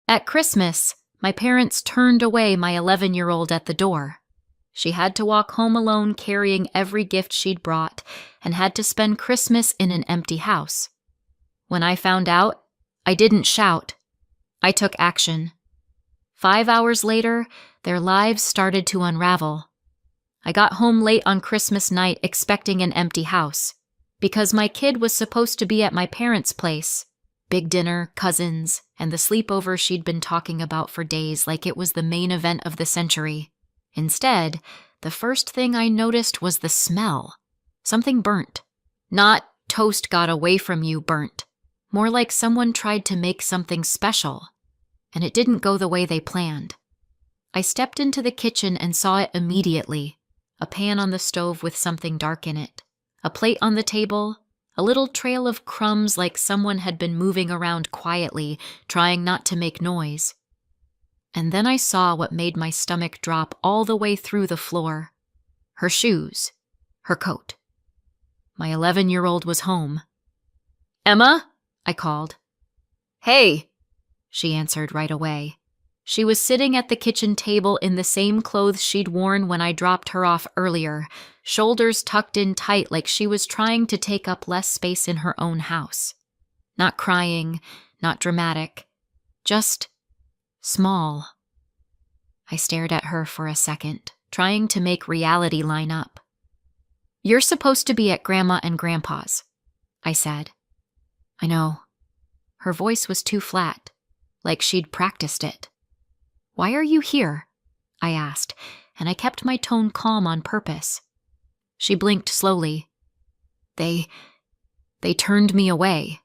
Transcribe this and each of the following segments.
At Christmas, my parents turned away my 11-year-old at the door. She had to walk home alone carrying every gift she'd brought and had to spend Christmas in an empty house. When I found out, I didn't shout. I took action. 5 hours later, their lives started to unravel. I got home late on Christmas night expecting an empty house, because my kid was supposed to be at my parents' place. Big dinner, cousins, and the sleepover she'd been talking about for days like it was the main event of the century. Instead, the first thing I noticed was the smell. Something burnt. Not toast got away from you burnt. More like someone tried to make something special, and it didn't go the way they planned. I stepped into the kitchen and saw it immediately. A pan on the stove with something dark in it. A plate on the table. A little trail of crumbs like someone had been moving around quietly, trying not to make noise. And then I saw what made my stomach drop all the way through the floor. Her shoes. Her coat. My 11-year-old was home. "Emma?" I called. "Hey," she answered right away. She was sitting at the kitchen table in the same clothes she'd worn when I dropped her off earlier, shoulders tucked in tight like she was trying to take up less space in her own house. Not crying, not dramatic, just small. I stared at her for a second, trying to make reality line up. "You're supposed to be at Grandma and Grandpa's," I said. "I know." Her voice was too flat, like she'd practiced it. "Why are you here?" I asked, and I kept my tone calm on purpose. She blinked slowly. They turned me away."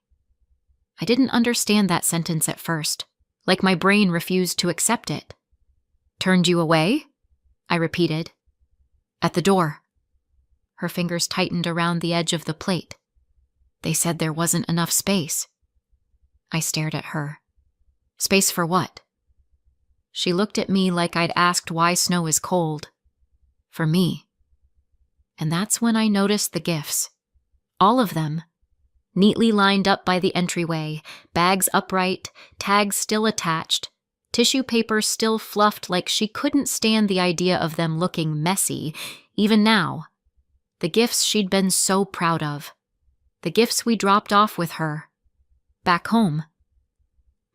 I didn't understand that sentence at first, like my brain refused to accept it. "Turned you away?" I repeated. "At the door." Her fingers tightened around the edge of the plate. "They said there wasn't enough space." I stared at her. "Space for what?" She looked at me like I'd asked why snow is cold. "For me." And that's when I noticed the gifts. All of them. Neatly lined up by the entryway, bags upright, tags still attached, tissue paper still fluffed like she couldn't stand the idea of them looking messy, even now. The gifts she'd been so proud of. The gifts we dropped off with her. Back home.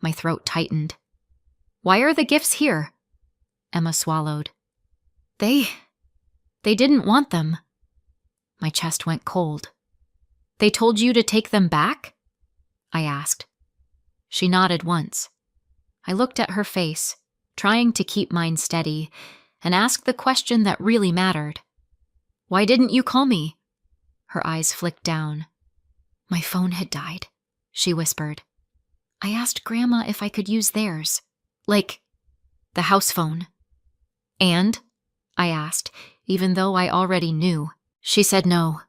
My throat tightened. "Why are the gifts here?" Emma swallowed. They didn't want them." My chest went cold. "They told you to take them back?" I asked. She nodded once. I looked at her face, trying to keep mine steady, and asked the question that really mattered. "Why didn't you call me?" Her eyes flicked down. "My phone had died," she whispered. "I asked Grandma if I could use theirs. Like, the house phone." "And?" I asked, even though I already knew. "She said no,"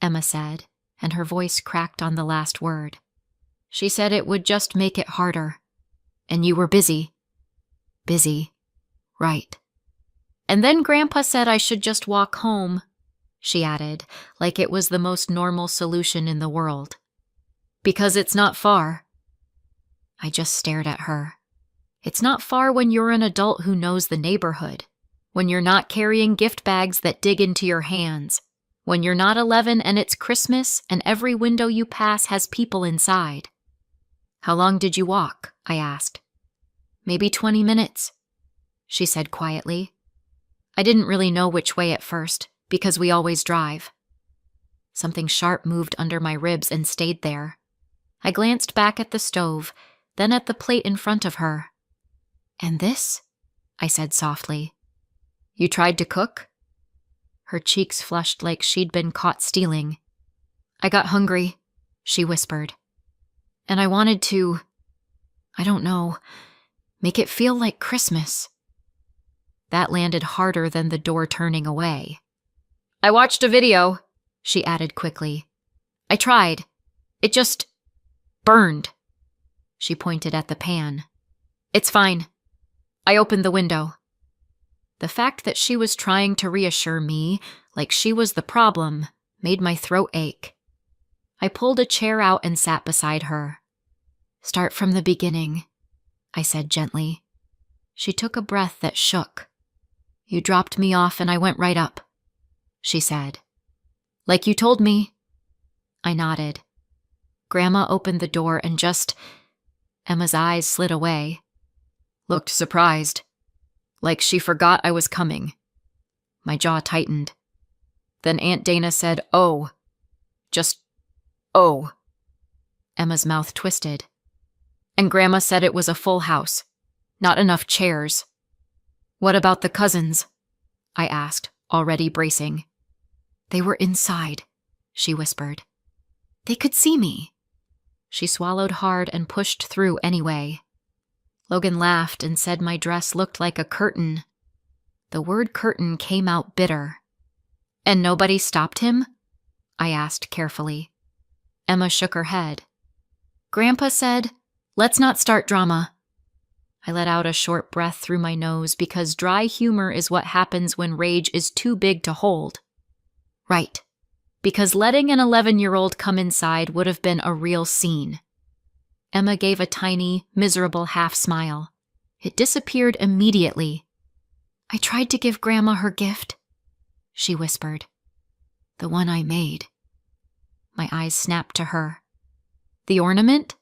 Emma said, and her voice cracked on the last word. "She said it would just make it harder. And you were busy." "Busy. Right." "And then Grandpa said I should just walk home," she added, like it was the most normal solution in the world. "Because it's not far." I just stared at her. It's not far when you're an adult who knows the neighborhood, when you're not carrying gift bags that dig into your hands, when you're not 11 and it's Christmas and every window you pass has people inside. "How long did you walk?" I asked. "Maybe 20 minutes," she said quietly. I didn't really know which way at first, because we always drive. Something sharp moved under my ribs and stayed there. I glanced back at the stove, then at the plate in front of her. "And this?" I said softly. "You tried to cook?" Her cheeks flushed like she'd been caught stealing. "I got hungry," she whispered. "And I wanted to, I don't know, make it feel like Christmas." That landed harder than the door turning away. "I watched a video," she added quickly. "I tried. It just burned." She pointed at the pan. "It's fine. I opened the window." The fact that she was trying to reassure me, like she was the problem, made my throat ache. I pulled a chair out and sat beside her. "Start from the beginning." I said gently. She took a breath that shook. You dropped me off and I went right up, she said. Like you told me. I nodded. Grandma opened the door and Emma's eyes slid away. Looked surprised. Like she forgot I was coming. My jaw tightened. Then Aunt Dana said, "Oh." Just, "Oh." Emma's mouth twisted. And Grandma said it was a full house. Not enough chairs. What about the cousins? I asked, already bracing. They were inside, she whispered. They could see me. She swallowed hard and pushed through anyway. Logan laughed and said my dress looked like a curtain. The word curtain came out bitter. And nobody stopped him? I asked carefully. Emma shook her head. Grandpa said, "Let's not start drama." I let out a short breath through my nose because dry humor is what happens when rage is too big to hold. Right, because letting an 11-year-old come inside would have been a real scene. Emma gave a tiny, miserable half-smile. It disappeared immediately. I tried to give Grandma her gift, she whispered. The one I made. My eyes snapped to her. The ornament?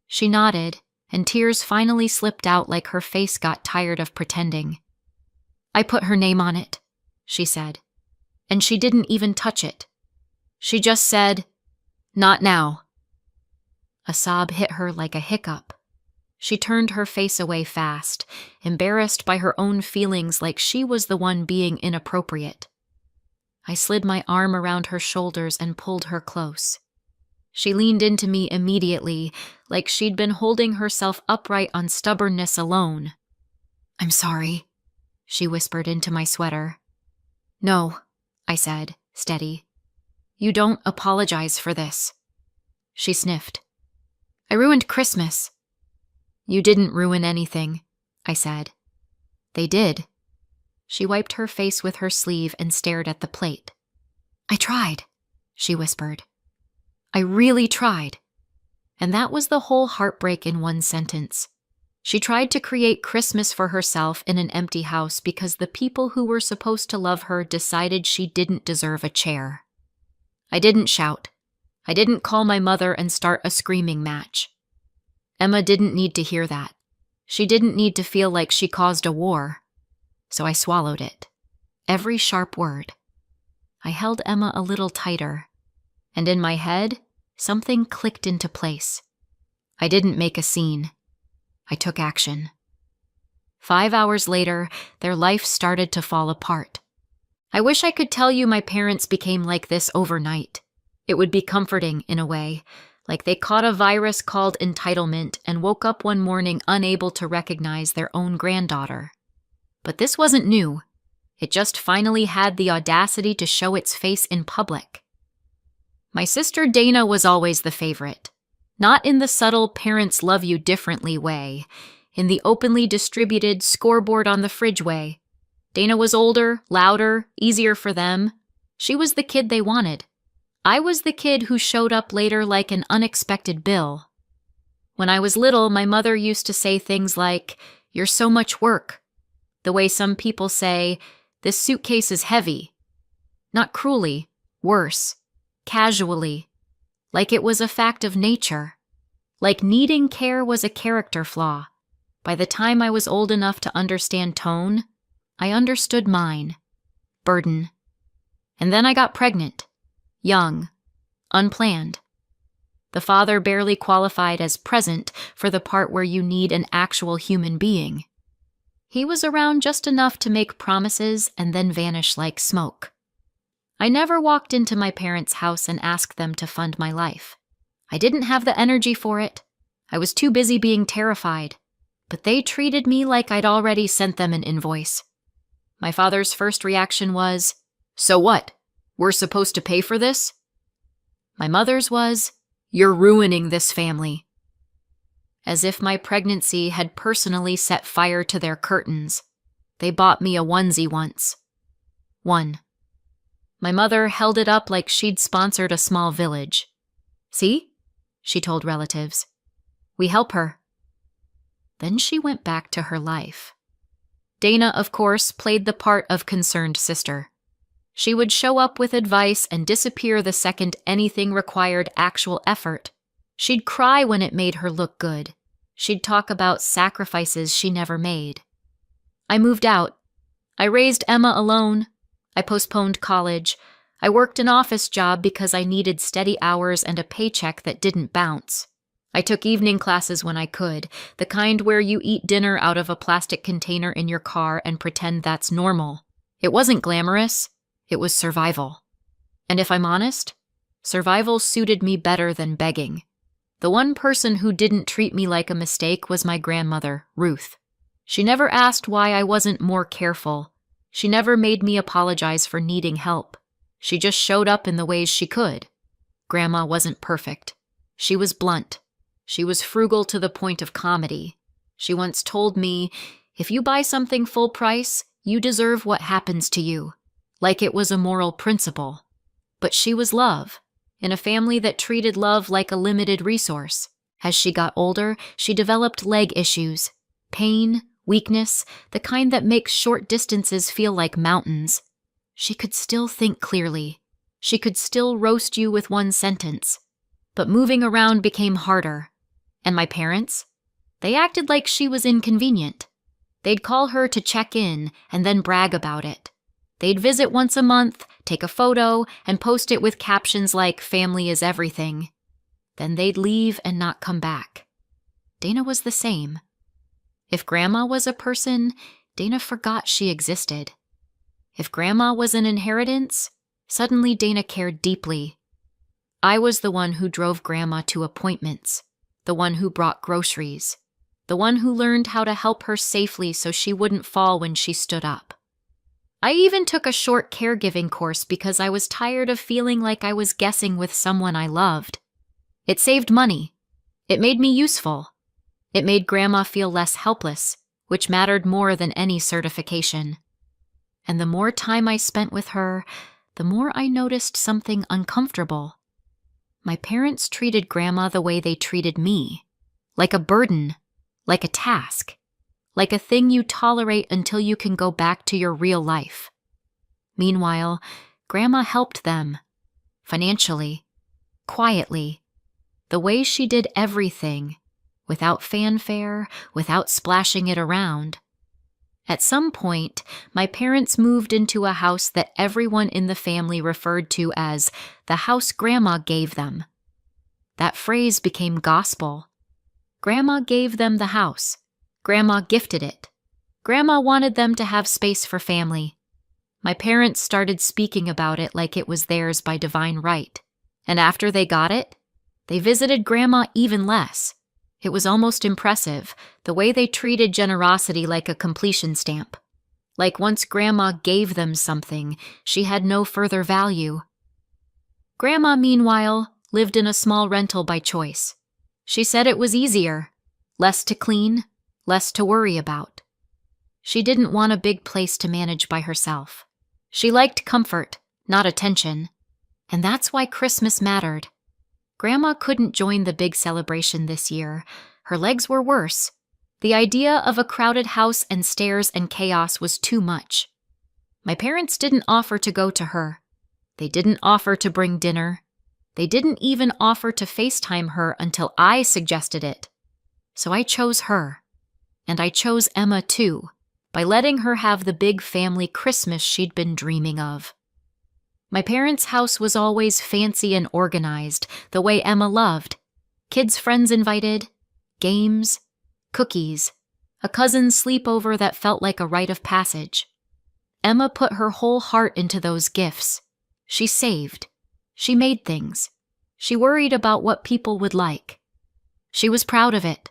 She nodded, and tears finally slipped out like her face got tired of pretending. I put her name on it, she said, and she didn't even touch it. She just said, "Not now." A sob hit her like a hiccup. She turned her face away fast, embarrassed by her own feelings like she was the one being inappropriate. I slid my arm around her shoulders and pulled her close. She leaned into me immediately, like she'd been holding herself upright on stubbornness alone. "I'm sorry," she whispered into my sweater. "No," I said, steady. "You don't apologize for this." She sniffed. "I ruined Christmas." "You didn't ruin anything," I said. "They did." She wiped her face with her sleeve and stared at the plate. "I tried," she whispered. "I really tried." And that was the whole heartbreak in one sentence. She tried to create Christmas for herself in an empty house because the people who were supposed to love her decided she didn't deserve a chair. I didn't shout. I didn't call my mother and start a screaming match. Emma didn't need to hear that. She didn't need to feel like she caused a war. So I swallowed it. Every sharp word. I held Emma a little tighter. And in my head, something clicked into place. I didn't make a scene. I took action. 5 hours later, their life started to fall apart. I wish I could tell you my parents became like this overnight. It would be comforting in a way, like they caught a virus called entitlement and woke up one morning unable to recognize their own granddaughter. But this wasn't new. It just finally had the audacity to show its face in public. My sister Dana was always the favorite. Not in the subtle parents love you differently way, in the openly distributed scoreboard on the fridge way. Dana was older, louder, easier for them. She was the kid they wanted. I was the kid who showed up later like an unexpected bill. When I was little, my mother used to say things like, "You're so much work." The way some people say, "This suitcase is heavy." Not cruelly, worse, casually, like it was a fact of nature. Like needing care was a character flaw. By the time I was old enough to understand tone, I understood mine. Burden. And then I got pregnant. Young. Unplanned. The father barely qualified as present for the part where you need an actual human being. He was around just enough to make promises and then vanish like smoke. I never walked into my parents' house and asked them to fund my life. I didn't have the energy for it. I was too busy being terrified. But they treated me like I'd already sent them an invoice. My father's first reaction was, "So what? We're supposed to pay for this?" My mother's was, "You're ruining this family." As if my pregnancy had personally set fire to their curtains. They bought me a onesie once. One. My mother held it up like she'd sponsored a small village. "See?" she told relatives. "We help her." Then she went back to her life. Dana, of course, played the part of concerned sister. She would show up with advice and disappear the second anything required actual effort. She'd cry when it made her look good. She'd talk about sacrifices she never made. I moved out. I raised Emma alone. I postponed college. I worked an office job because I needed steady hours and a paycheck that didn't bounce. I took evening classes when I could, the kind where you eat dinner out of a plastic container in your car and pretend that's normal. It wasn't glamorous. It was survival. And if I'm honest, survival suited me better than begging. The one person who didn't treat me like a mistake was my grandmother, Ruth. She never asked why I wasn't more careful. She never made me apologize for needing help. She just showed up in the ways she could. Grandma wasn't perfect. She was blunt. She was frugal to the point of comedy. She once told me, "If you buy something full price, you deserve what happens to you," like it was a moral principle. But she was love, in a family that treated love like a limited resource. As she got older, she developed leg issues, pain, weakness, the kind that makes short distances feel like mountains. She could still think clearly. She could still roast you with one sentence. But moving around became harder. And my parents? They acted like she was inconvenient. They'd call her to check in and then brag about it. They'd visit once a month, take a photo, and post it with captions like, "Family is everything." Then they'd leave and not come back. Dana was the same. If Grandma was a person, Dana forgot she existed. If Grandma was an inheritance, suddenly Dana cared deeply. I was the one who drove Grandma to appointments, the one who brought groceries, the one who learned how to help her safely so she wouldn't fall when she stood up. I even took a short caregiving course because I was tired of feeling like I was guessing with someone I loved. It saved money. It made me useful. It made Grandma feel less helpless, which mattered more than any certification. And the more time I spent with her, the more I noticed something uncomfortable. My parents treated Grandma the way they treated me, like a burden, like a task, like a thing you tolerate until you can go back to your real life. Meanwhile, Grandma helped them, financially, quietly, the way she did everything, without fanfare, without splashing it around. At some point, my parents moved into a house that everyone in the family referred to as the house Grandma gave them. That phrase became gospel. Grandma gave them the house. Grandma gifted it. Grandma wanted them to have space for family. My parents started speaking about it like it was theirs by divine right. And after they got it, they visited Grandma even less. It was almost impressive, the way they treated generosity like a completion stamp. Like once Grandma gave them something, she had no further value. Grandma, meanwhile, lived in a small rental by choice. She said it was easier, less to clean, less to worry about. She didn't want a big place to manage by herself. She liked comfort, not attention. And that's why Christmas mattered. Grandma couldn't join the big celebration this year. Her legs were worse. The idea of a crowded house and stairs and chaos was too much. My parents didn't offer to go to her. They didn't offer to bring dinner. They didn't even offer to FaceTime her until I suggested it. So I chose her. And I chose Emma too, by letting her have the big family Christmas she'd been dreaming of. My parents' house was always fancy and organized, the way Emma loved. Kids' friends invited, games, cookies, a cousin's sleepover that felt like a rite of passage. Emma put her whole heart into those gifts. She saved. She made things. She worried about what people would like. She was proud of it.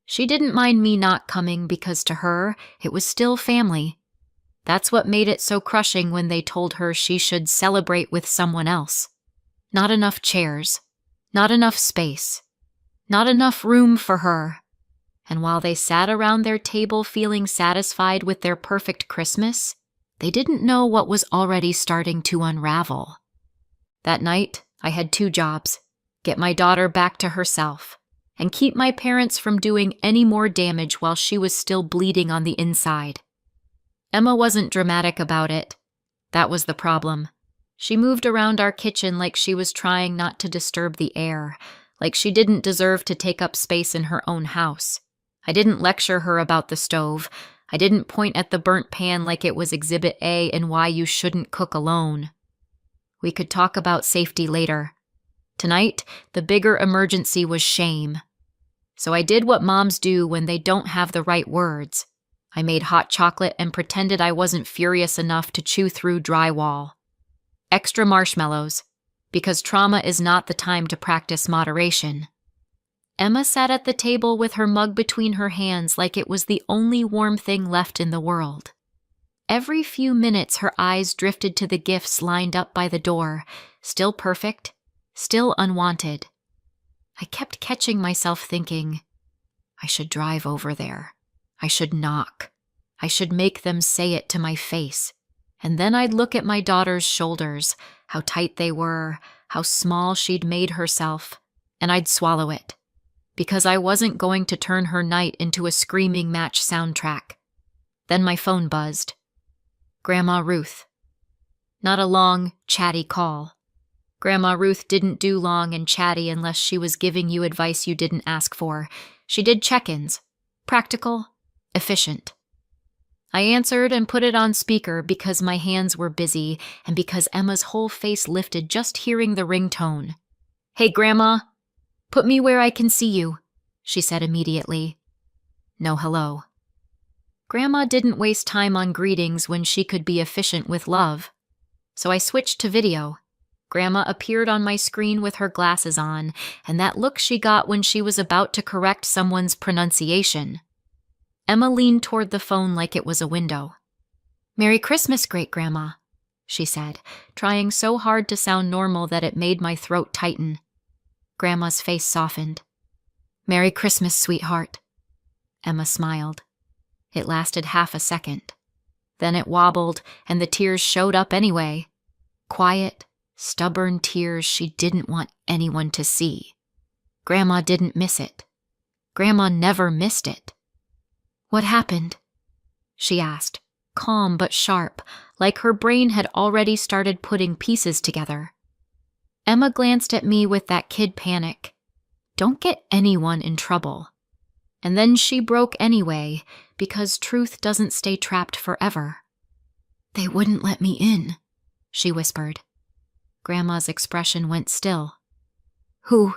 She didn't mind me not coming because to her, it was still family. That's what made it so crushing when they told her she should celebrate with someone else. Not enough chairs. Not enough space. Not enough room for her. And while they sat around their table feeling satisfied with their perfect Christmas, they didn't know what was already starting to unravel. That night, I had 2 jobs. Get my daughter back to herself. and keep my parents from doing any more damage while she was still bleeding on the inside. Emma wasn't dramatic about it. That was the problem. She moved around our kitchen like she was trying not to disturb the air, like she didn't deserve to take up space in her own house. I didn't lecture her about the stove. I didn't point at the burnt pan like it was Exhibit A and why you shouldn't cook alone. We could talk about safety later. Tonight, the bigger emergency was shame. So I did what moms do when they don't have the right words. I made hot chocolate and pretended I wasn't furious enough to chew through drywall. Extra marshmallows, because trauma is not the time to practice moderation. Emma sat at the table with her mug between her hands like it was the only warm thing left in the world. Every few minutes her eyes drifted to the gifts lined up by the door, still perfect, still unwanted. I kept catching myself thinking, I should drive over there. I should knock. I should make them say it to my face. And then I'd look at my daughter's shoulders, how tight they were, how small she'd made herself, and I'd swallow it, because I wasn't going to turn her night into a screaming match soundtrack. Then my phone buzzed. Grandma Ruth. Not a long, chatty call. Grandma Ruth didn't do long and chatty unless she was giving you advice you didn't ask for. She did check-ins. Practical, efficient. I answered and put it on speaker because my hands were busy and because Emma's whole face lifted just hearing the ringtone. Hey, Grandma. Put me where I can see you, she said immediately. No hello. Grandma didn't waste time on greetings when she could be efficient with love. So I switched to video. Grandma appeared on my screen with her glasses on, and that look she got when she was about to correct someone's pronunciation. Emma leaned toward the phone like it was a window. Merry Christmas, Great-Grandma, she said, trying so hard to sound normal that it made my throat tighten. Grandma's face softened. Merry Christmas, sweetheart. Emma smiled. It lasted half a second. Then it wobbled, and the tears showed up anyway. Quiet, stubborn tears she didn't want anyone to see. Grandma didn't miss it. Grandma never missed it. What happened? She asked, calm but sharp, like her brain had already started putting pieces together. Emma glanced at me with that kid panic. Don't get anyone in trouble. And then she broke anyway, because truth doesn't stay trapped forever. They wouldn't let me in, she whispered. Grandma's expression went still. Who?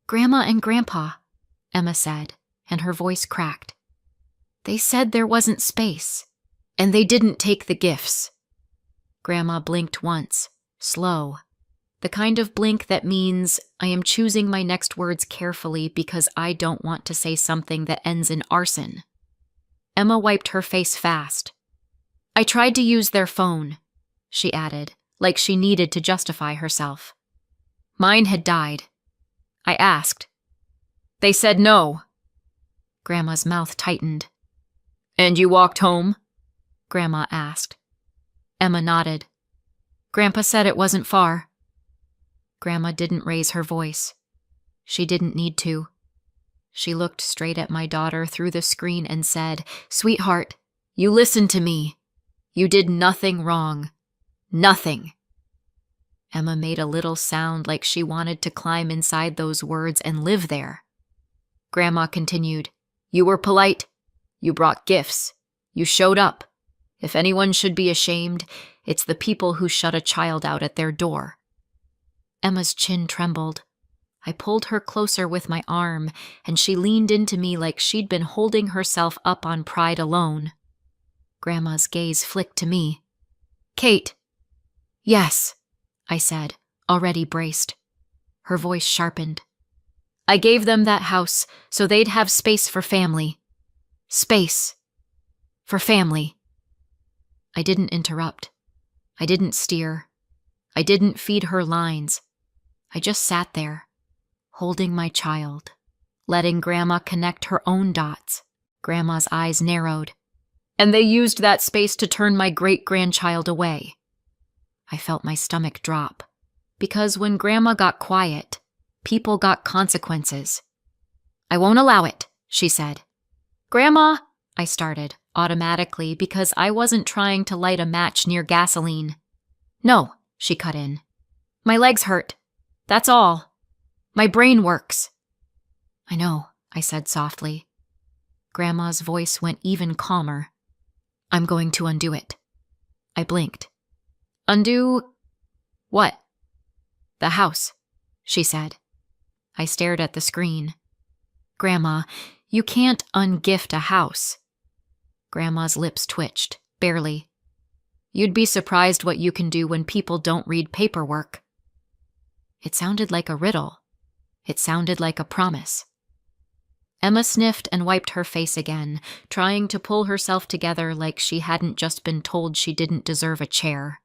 Grandma and Grandpa, Emma said, and her voice cracked. They said there wasn't space, and they didn't take the gifts. Grandma blinked once, slow. The kind of blink that means I am choosing my next words carefully because I don't want to say something that ends in arson. Emma wiped her face fast. I tried to use their phone, she added, like she needed to justify herself. Mine had died. I asked. They said no. Grandma's mouth tightened. And you walked home? Grandma asked. Emma nodded. Grandpa said it wasn't far. Grandma didn't raise her voice. She didn't need to. She looked straight at my daughter through the screen and said, Sweetheart, you listened to me. You did nothing wrong. Nothing. Emma made a little sound like she wanted to climb inside those words and live there. Grandma continued, You were polite. You brought gifts. You showed up. If anyone should be ashamed, it's the people who shut a child out at their door. Emma's chin trembled. I pulled her closer with my arm, and she leaned into me like she'd been holding herself up on pride alone. Grandma's gaze flicked to me. Kate. Yes, I said, already braced. Her voice sharpened. I gave them that house so they'd have space for family. Space. For family. I didn't interrupt. I didn't steer. I didn't feed her lines. I just sat there, holding my child, letting Grandma connect her own dots. Grandma's eyes narrowed. And they used that space to turn my great-grandchild away. I felt my stomach drop, because when Grandma got quiet, people got consequences. I won't allow it, she said. Grandma, I started, automatically, because I wasn't trying to light a match near gasoline. No, she cut in. My legs hurt. That's all. My brain works. I know, I said softly. Grandma's voice went even calmer. I'm going to undo it. I blinked. Undo what? The house, she said. I stared at the screen. Grandma, you can't ungift a house. Grandma's lips twitched, barely. You'd be surprised what you can do when people don't read paperwork. It sounded like a riddle. It sounded like a promise. Emma sniffed and wiped her face again, trying to pull herself together like she hadn't just been told she didn't deserve a chair.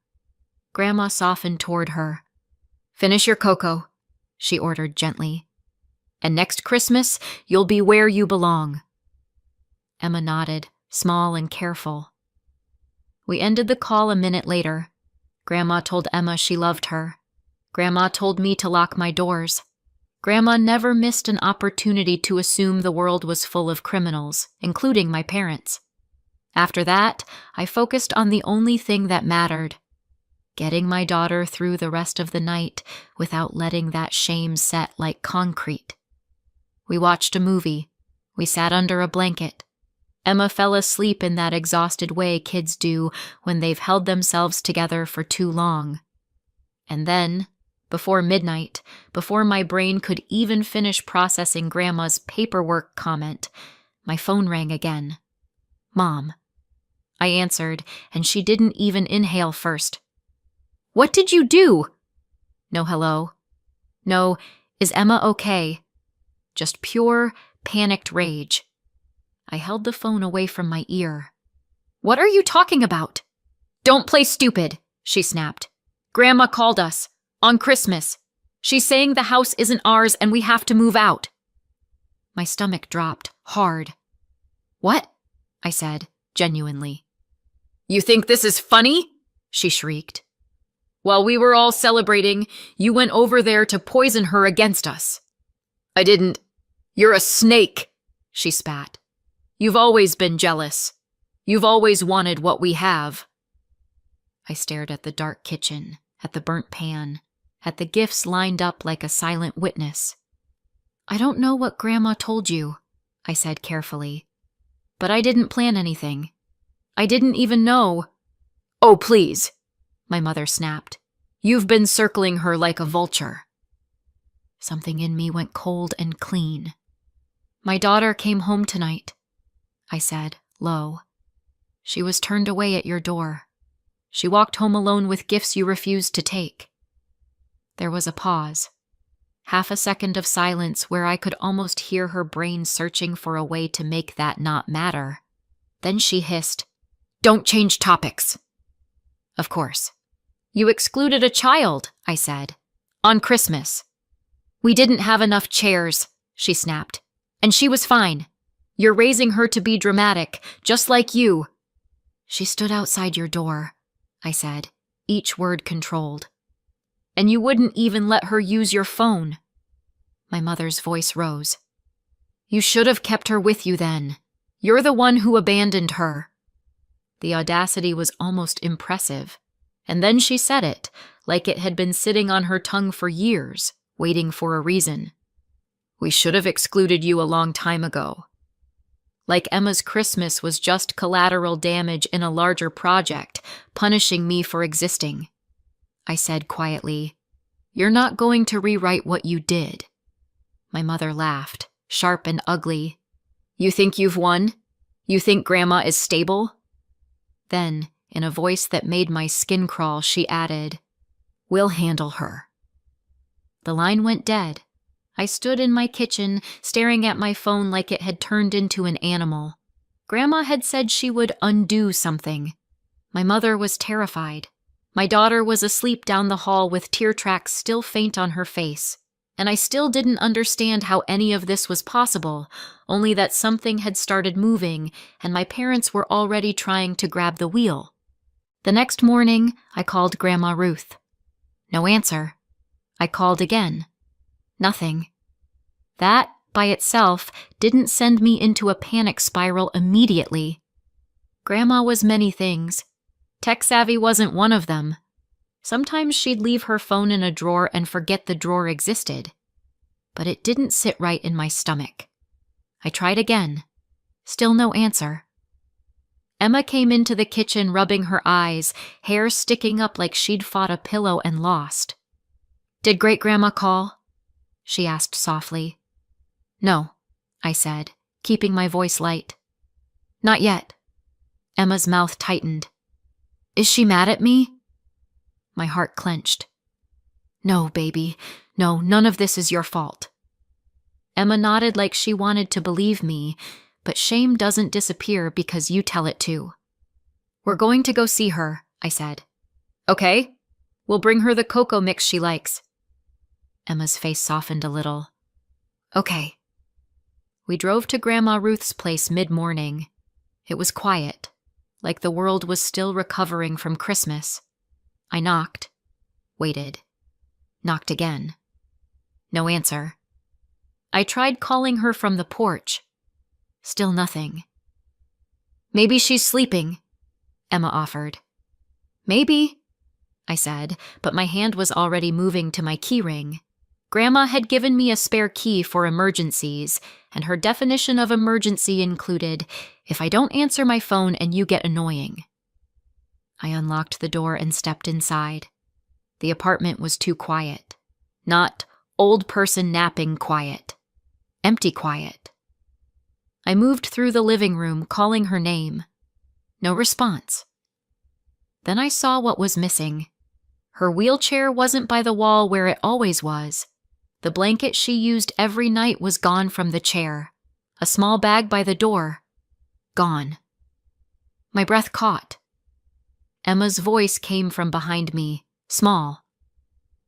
Grandma softened toward her. Finish your cocoa, she ordered gently. And next Christmas, you'll be where you belong. Emma nodded, small and careful. We ended the call a minute later. Grandma told Emma she loved her. Grandma told me to lock my doors. Grandma never missed an opportunity to assume the world was full of criminals, including my parents. After that, I focused on the only thing that mattered: getting my daughter through the rest of the night without letting that shame set like concrete. We watched a movie. We sat under a blanket. Emma fell asleep in that exhausted way kids do when they've held themselves together for too long. And then, before midnight, before my brain could even finish processing Grandma's paperwork comment, my phone rang again. Mom. I answered, and she didn't even inhale first. What did you do? No hello. No, is Emma okay? Just pure, panicked rage. I held the phone away from my ear. What are you talking about? Don't play stupid, she snapped. Grandma called us. On Christmas. She's saying the house isn't ours and we have to move out. My stomach dropped, hard. What? I said, genuinely. You think this is funny? She shrieked. While we were all celebrating, you went over there to poison her against us. I didn't. You're a snake, she spat. You've always been jealous. You've always wanted what we have. I stared at the dark kitchen, at the burnt pan, at the gifts lined up like a silent witness. I don't know what Grandma told you, I said carefully, but I didn't plan anything. I didn't even know. Oh, please, my mother snapped. You've been circling her like a vulture. Something in me went cold and clean. My daughter came home tonight, I said, low. She was turned away at your door. She walked home alone with gifts you refused to take. There was a pause. Half a second of silence where I could almost hear her brain searching for a way to make that not matter. Then she hissed, Don't change topics. Of course. You excluded a child, I said. On Christmas. We didn't have enough chairs, she snapped. And she was fine. You're raising her to be dramatic, just like you. She stood outside your door, I said, each word controlled. And you wouldn't even let her use your phone. My mother's voice rose. You should have kept her with you then. You're the one who abandoned her. The audacity was almost impressive. And then she said it, like it had been sitting on her tongue for years, waiting for a reason. We should have excluded you a long time ago. Like Emma's Christmas was just collateral damage in a larger project, punishing me for existing. I said quietly, You're not going to rewrite what you did. My mother laughed, sharp and ugly. You think you've won? You think Grandma is stable? Then, in a voice that made my skin crawl, she added, We'll handle her. The line went dead. I stood in my kitchen, staring at my phone like it had turned into an animal. Grandma had said she would undo something. My mother was terrified. My daughter was asleep down the hall with tear tracks still faint on her face. And I still didn't understand how any of this was possible, only that something had started moving and my parents were already trying to grab the wheel. The next morning, I called Grandma Ruth. No answer. I called again. Nothing. That by itself, didn't send me into a panic spiral immediately. Grandma was many things. Tech-savvy wasn't one of them. Sometimes she'd leave her phone in a drawer and forget the drawer existed. But it didn't sit right in my stomach. I tried again. Still no answer. Emma came into the kitchen rubbing her eyes, hair sticking up like she'd fought a pillow and lost. "Did Great-Grandma call?" she asked softly. "No," I said, keeping my voice light. "Not yet." Emma's mouth tightened. "Is she mad at me?" My heart clenched. "No, baby. No, none of this is your fault." Emma nodded like she wanted to believe me, but shame doesn't disappear because you tell it to. "We're going to go see her," I said. "Okay. We'll bring her the cocoa mix she likes." Emma's face softened a little. "Okay." We drove to Grandma Ruth's place mid-morning. It was quiet, like the world was still recovering from Christmas. I knocked, waited, knocked again. No answer. I tried calling her from the porch. Still nothing. "Maybe she's sleeping," Emma offered. "Maybe," I said, but my hand was already moving to my keyring. Grandma had given me a spare key for emergencies, and her definition of emergency included, if I don't answer my phone and you get annoying. I unlocked the door and stepped inside. The apartment was too quiet. Not old person napping quiet. Empty quiet. I moved through the living room, calling her name. No response. Then I saw what was missing. Her wheelchair wasn't by the wall where it always was. The blanket she used every night was gone from the chair. A small bag by the door. Gone. My breath caught. Emma's voice came from behind me, small.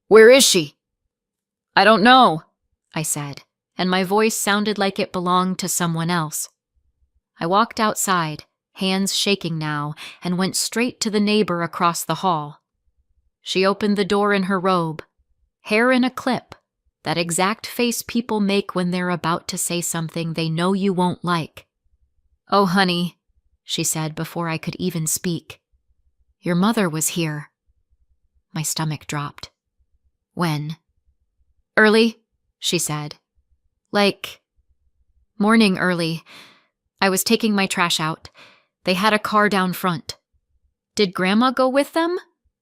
"Where is she?" "I don't know," I said, and my voice sounded like it belonged to someone else. I walked outside, hands shaking now, and went straight to the neighbor across the hall. She opened the door in her robe, hair in a clip, that exact face people make when they're about to say something they know you won't like. "Oh, honey," she said before I could even speak. "Your mother was here." My stomach dropped. "When?" "Early," she said. "Like, morning early. I was taking my trash out. They had a car down front." "Did Grandma go with them?"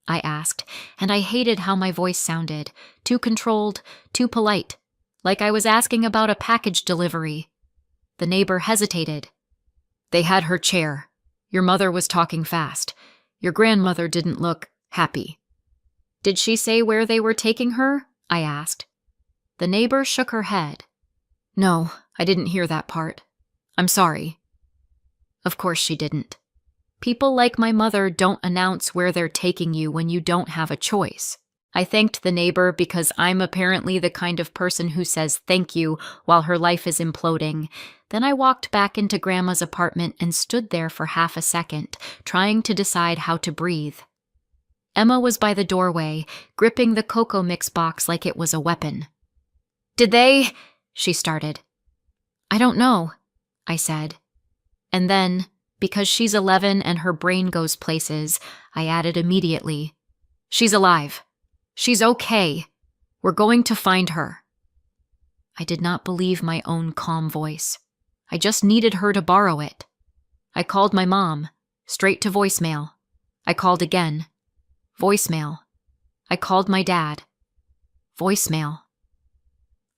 I asked, and I hated how my voice sounded. Too controlled, too polite, like I was asking about a package delivery. The neighbor hesitated. "They had her chair. Your mother was talking fast. Your grandmother didn't look happy." "Did she say where they were taking her?" I asked. The neighbor shook her head. "No, I didn't hear that part. I'm sorry." Of course she didn't. People like my mother don't announce where they're taking you when you don't have a choice. I thanked the neighbor because I'm apparently the kind of person who says thank you while her life is imploding. Then I walked back into Grandma's apartment and stood there for half a second, trying to decide how to breathe. Emma was by the doorway, gripping the cocoa mix box like it was a weapon. "Did they?" she started. "I don't know," I said. And then, because she's 11 and her brain goes places, I added immediately, "She's alive. She's okay. We're going to find her." I did not believe my own calm voice. I just needed her to borrow it. I called my mom, straight to voicemail. I called again. Voicemail. I called my dad. Voicemail.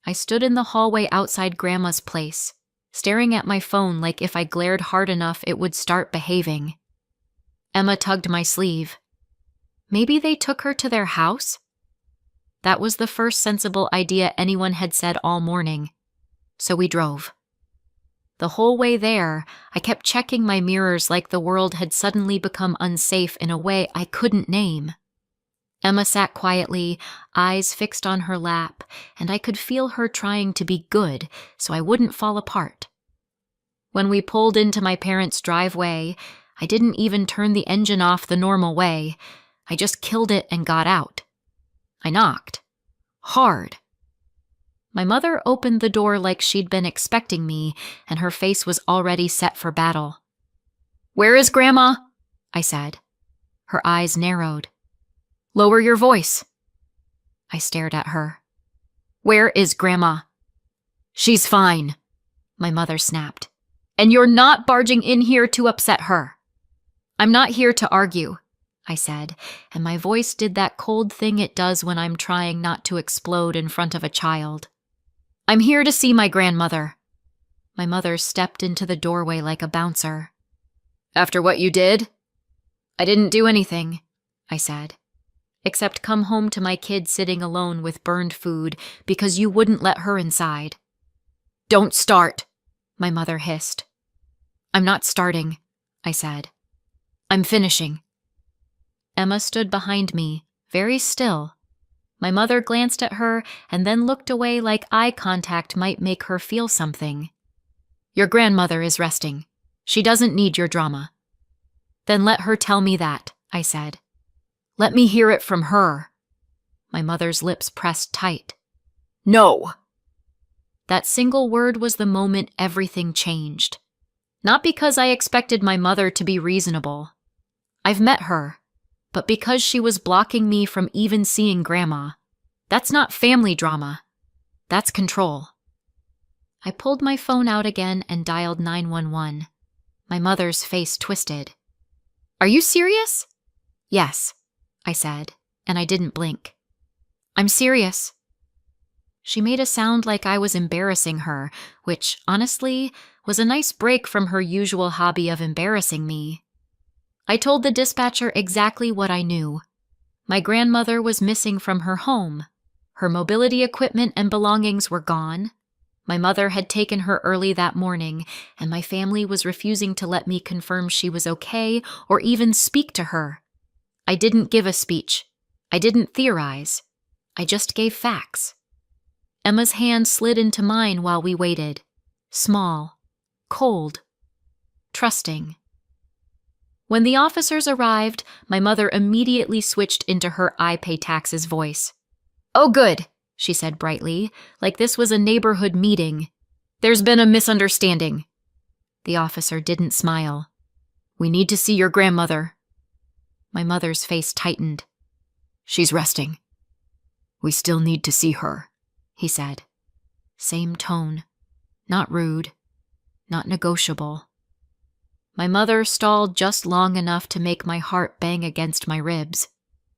I stood in the hallway outside Grandma's place, staring at my phone like if I glared hard enough it would start behaving. Emma tugged my sleeve. Maybe they took her to their house? That was the first sensible idea anyone had said all morning. So we drove. The whole way there, I kept checking my mirrors like the world had suddenly become unsafe in a way I couldn't name. Emma sat quietly, eyes fixed on her lap, and I could feel her trying to be good so I wouldn't fall apart. When we pulled into my parents' driveway, I didn't even turn the engine off the normal way. I just killed it and got out. I knocked. Hard. My mother opened the door like she'd been expecting me, and her face was already set for battle. "Where is Grandma?" I said. Her eyes narrowed. "Lower your voice." I stared at her. "Where is Grandma?" "She's fine," my mother snapped. "And you're not barging in here to upset her." "I'm not here to argue," I said, and my voice did that cold thing it does when I'm trying not to explode in front of a child. "I'm here to see my grandmother." My mother stepped into the doorway like a bouncer. "After what you did?" "I didn't do anything," I said, "except come home to my kid sitting alone with burned food because you wouldn't let her inside." "Don't start," my mother hissed. "I'm not starting," I said. "I'm finishing." Emma stood behind me, very still. My mother glanced at her and then looked away like eye contact might make her feel something. "Your grandmother is resting. She doesn't need your drama." "Then let her tell me that," I said. "Let me hear it from her." My mother's lips pressed tight. "No!" That single word was the moment everything changed. Not because I expected my mother to be reasonable. I've met her, but because she was blocking me from even seeing Grandma. That's not family drama. That's control. I pulled my phone out again and dialed 911. My mother's face twisted. "Are you serious?" "Yes," I said, and I didn't blink. "I'm serious." She made a sound like I was embarrassing her, which, honestly, was a nice break from her usual hobby of embarrassing me. I told the dispatcher exactly what I knew. My grandmother was missing from her home. Her mobility equipment and belongings were gone. My mother had taken her early that morning, and my family was refusing to let me confirm she was okay or even speak to her. I didn't give a speech. I didn't theorize. I just gave facts. Emma's hand slid into mine while we waited. Small, cold, trusting. When the officers arrived, my mother immediately switched into her I pay taxes voice. "Oh, good," she said brightly, like this was a neighborhood meeting. "There's been a misunderstanding." The officer didn't smile. "We need to see your grandmother." My mother's face tightened. "She's resting." "We still need to see her," he said. Same tone. Not rude. Not negotiable. My mother stalled just long enough to make my heart bang against my ribs.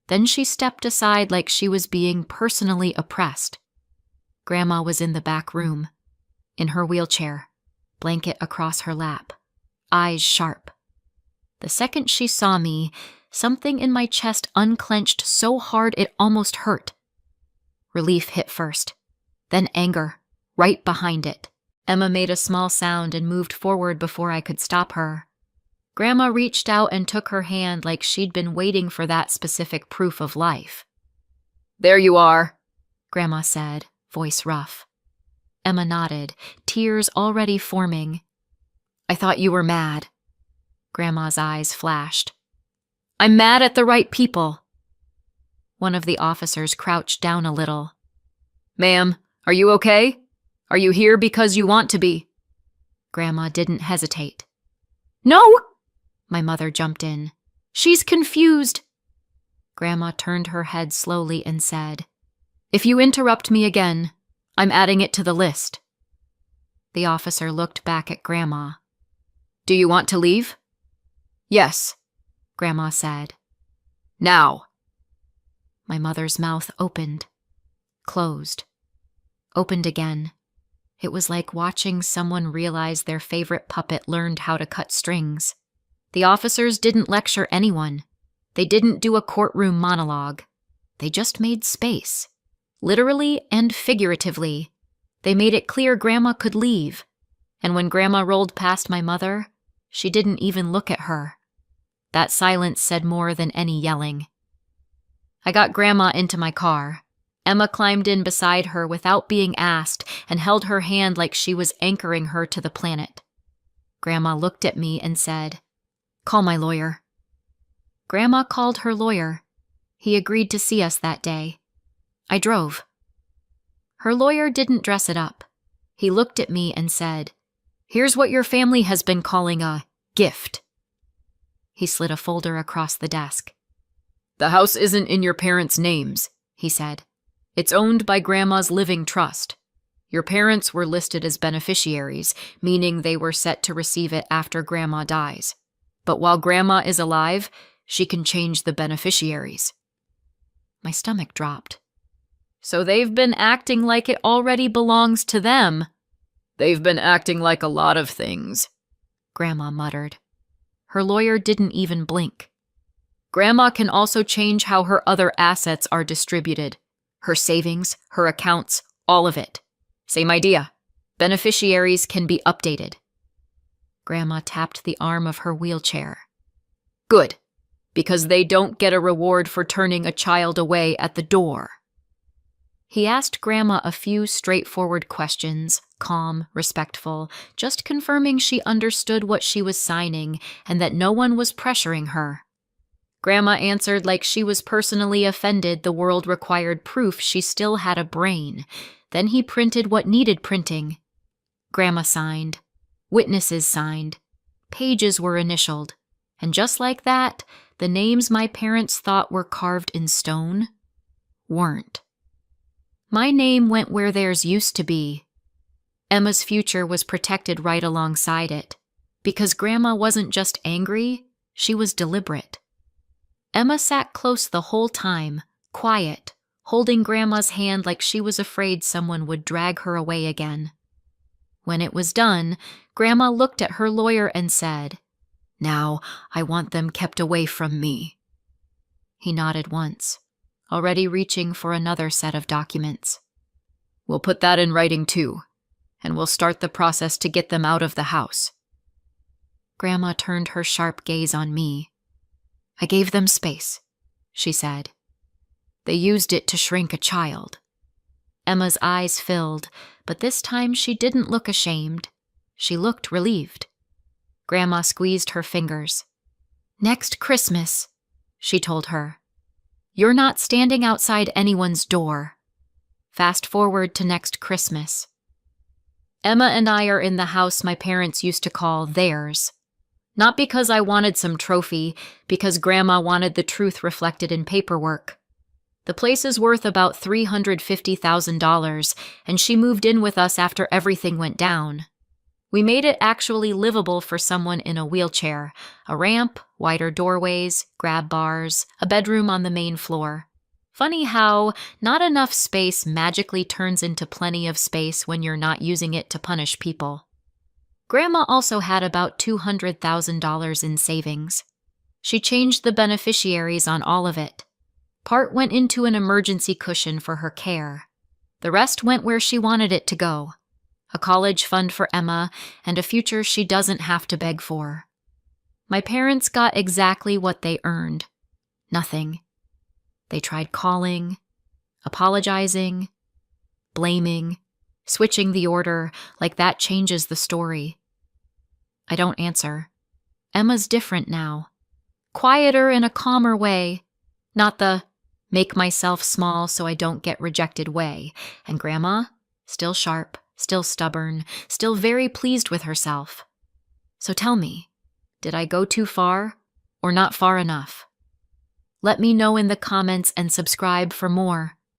Then she stepped aside like she was being personally oppressed. Grandma was in the back room, in her wheelchair, blanket across her lap, eyes sharp. The second she saw me, something in my chest unclenched so hard it almost hurt. Relief hit first, then anger, right behind it. Emma made a small sound and moved forward before I could stop her. Grandma reached out and took her hand like she'd been waiting for that specific proof of life. "There you are," Grandma said, voice rough. Emma nodded, tears already forming. "I thought you were mad." Grandma's eyes flashed. "I'm mad at the right people." One of the officers crouched down a little. "Ma'am, are you okay? Are you here because you want to be?" Grandma didn't hesitate. "No!" My mother jumped in. "She's confused." Grandma turned her head slowly and said, "If you interrupt me again, I'm adding it to the list." The officer looked back at Grandma. "Do you want to leave?" "Yes," Grandma said. "Now." My mother's mouth opened, closed, opened again. It was like watching someone realize their favorite puppet learned how to cut strings. The officers didn't lecture anyone. They didn't do a courtroom monologue. They just made space. Literally and figuratively. They made it clear Grandma could leave. And when Grandma rolled past my mother, she didn't even look at her. That silence said more than any yelling. I got Grandma into my car. Emma climbed in beside her without being asked and held her hand like she was anchoring her to the planet. Grandma looked at me and said, "Call my lawyer." Grandma called her lawyer. He agreed to see us that day. I drove. Her lawyer didn't dress it up. He looked at me and said, "Here's what your family has been calling a gift." He slid a folder across the desk. "The house isn't in your parents' names," he said. "It's owned by Grandma's living trust. Your parents were listed as beneficiaries, meaning they were set to receive it after Grandma dies. But while Grandma is alive, she can change the beneficiaries." My stomach dropped. "So they've been acting like it already belongs to them." "They've been acting like a lot of things," Grandma muttered. Her lawyer didn't even blink. "Grandma can also change how her other assets are distributed. Her savings, her accounts, all of it. Same idea. Beneficiaries can be updated." Grandma tapped the arm of her wheelchair. "Good, because they don't get a reward for turning a child away at the door." He asked Grandma a few straightforward questions, calm, respectful, just confirming she understood what she was signing and that no one was pressuring her. Grandma answered like she was personally offended the world required proof she still had a brain. Then he printed what needed printing. Grandma signed. Witnesses signed. Pages were initialed. And just like that, the names my parents thought were carved in stone weren't. My name went where theirs used to be. Emma's future was protected right alongside it, because Grandma wasn't just angry, she was deliberate. Emma sat close the whole time, quiet, holding Grandma's hand like she was afraid someone would drag her away again. When it was done, Grandma looked at her lawyer and said, "Now, I want them kept away from me." He nodded once, already reaching for another set of documents. "We'll put that in writing too, and we'll start the process to get them out of the house." Grandma turned her sharp gaze on me. "I gave them space," she said. "They used it to shrink a child." Emma's eyes filled, but this time she didn't look ashamed. She looked relieved. Grandma squeezed her fingers. "Next Christmas," she told her, "you're not standing outside anyone's door." Fast forward to next Christmas. Emma and I are in the house my parents used to call theirs. Not because I wanted some trophy, because Grandma wanted the truth reflected in paperwork. The place is worth about $350,000, and she moved in with us after everything went down. We made it actually livable for someone in a wheelchair, a ramp, wider doorways, grab bars, a bedroom on the main floor. Funny how not enough space magically turns into plenty of space when you're not using it to punish people. Grandma also had about $200,000 in savings. She changed the beneficiaries on all of it. Part went into an emergency cushion for her care. The rest went where she wanted it to go. A college fund for Emma and a future she doesn't have to beg for. My parents got exactly what they earned. Nothing. They tried calling, apologizing, blaming, switching the order, like that changes the story. I don't answer. Emma's different now. Quieter in a calmer way, not the make myself small so I don't get rejected way. And Grandma, still sharp, still stubborn, still very pleased with herself. So tell me, did I go too far or not far enough? Let me know in the comments and subscribe for more.